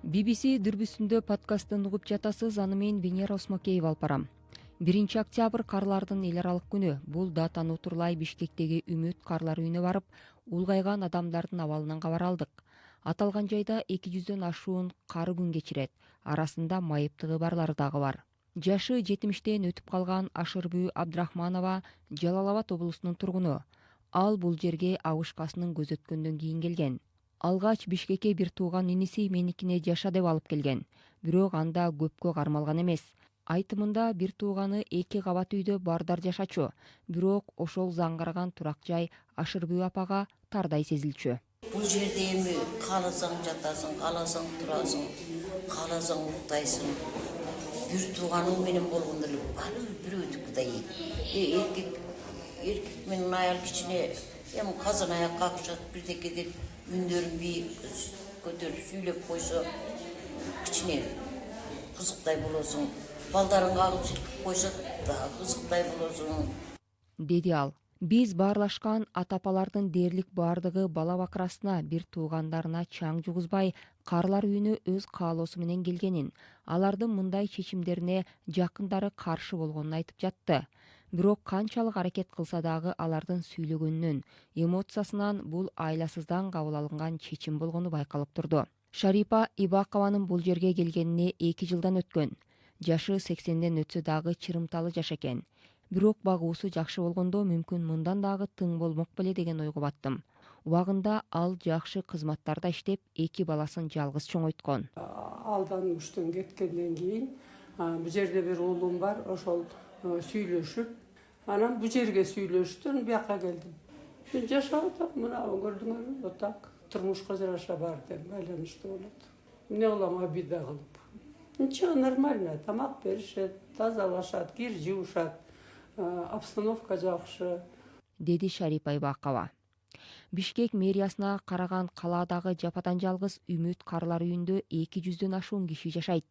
BBC дүрбүсүндө подкастын угуп жатасыз. Аны мен Венера Осмокеева алып барам. 1-октябрь карлардын эл аралык күнү. Бул датаны утурлай Бишкектеги Үмүт карлар үйүнө барып, улгайган адамдардын абалынан кабар алдык. Аталган жайда 200дөн ашуун кары күн кечирет. Арасында майыптыгы барлары дагы бар. Жашы 70тен өтүп калган Ашырбүү Абдрахманова Жалал Абад облусунун тургуну. Ал бул жерге абышкасынын көзөткөндөн кийин келген. Алгач Бишкекке бир тууган иниси меникине жаша деп алып келген. Бирок анда көпкө кармалган эмес. Айтымында бир тууганы 2 кабат үйдө бардар жашачу. Бирок ошол заңгарган турак жай Ашырбүү апага тардай сезилчү. Бул жерде эми кааласаң жатасың, кааласаң турасың, кааласаң уктайсың. Бир тууганың менен болгондо эле бирөөдүкү да эркек менен аял кичине эми казан аяк какышат, бирдеке деп үндөрүн бийик көтөрүп сүйлөп койсо кичине кызыктай болосуң. Балдарын кагып силкип койсо дагы кызыктай болосуң, деди ал. Биз баарлашкан ата-апалардын дээрлик баардыгы бала бакырасына, бир туугандарына чаң жугузбай, карлар үйүнө өз каалоосу менен келгенин, алардын мындай чечимдерине жакындары каршы болгонун айтып жатты. Бирок канчалык аракет кылса дагы алардын сүйлөгөнүнөн, эмоциясынан бул айласыздан кабыл алынган чечим болгону байкалып турду. Шарипа Ибакованын бул жерге келгенине 2 жылдан өткөн. Жашы 80ден өтсө дагы чырымталы жаш экен. Бирок багуусу жакшы болгондо мүмкүн мындан дагы тың болмок беле деген ойго баттым. Убагында ал жакшы кызматтарда иштеп, 2 баласын жалгыз чоңойткон. Алдан уштан кеткенден кийин бул жерде бир уулум бар, ошол сүйлөшүп, анан бул жерге сүйлөштүм, бияка келдим. Мен жашап атам, мына көрдүңөрбү, вот так турмушка жараша бар деп байланышты болот. Эмне кылам обида кылып? Ничего, нормально, тамак беришет, тазалашат, кир жуушат, обстановка жакшы, деди Шарипа Ибакова. Бишкек мэриясына караган калаадагы жападан жалгыз Үмүт карлар үйүндө 200дөн ашуун киши жашайт.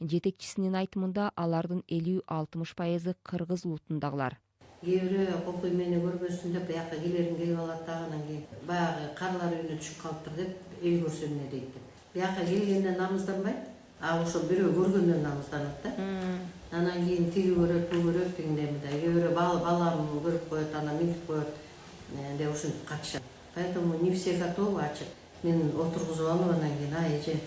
Жетекчисинин айтымында алардын 50-60% кыргыз улутундагылар. Кээ бирөө кокуй мени көрбөсүн деп бияка келерин келип алат да, анан кийин баягы карлар үйүнө түшүп калыптыр деп эл көрсө эмне дейт деп. Бияка келгенден намызданбайт, ошол бирөө көргөндөн намызданат да. Анан кийин тиги көрөт, бул көрөт дегендеми да. Кээ бирөө балам көрүп коет, анан минтип коет деп ушинтип катышат. Поэтому не все готовы ачык. Мен отургузуп алып анан кийин эже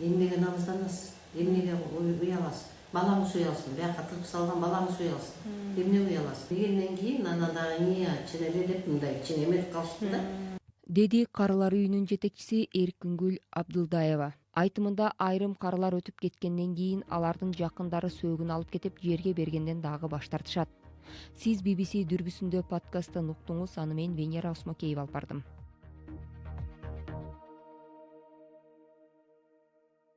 эмнеге намызданасыз, эмнеге уяласыз, балаңыз уялсын, бияка тыгып салган балаңыз уялсын, эмне уяласыз дегенден кийин анан дагы чын эле деп мындай кичине эметип калышты да, деди карлар үйүнүн жетекчиси Эркингүл Абдылдаева. Айтымында айрым карлар өтүп кеткенден кийин алардын жакындары сөөгүн алып кетип жерге бергенден дагы баш тартышат. Сиз BBC дүрбүсүндө подкастын уктуңуз. Аны мен Венера Осмокеева алып бардым.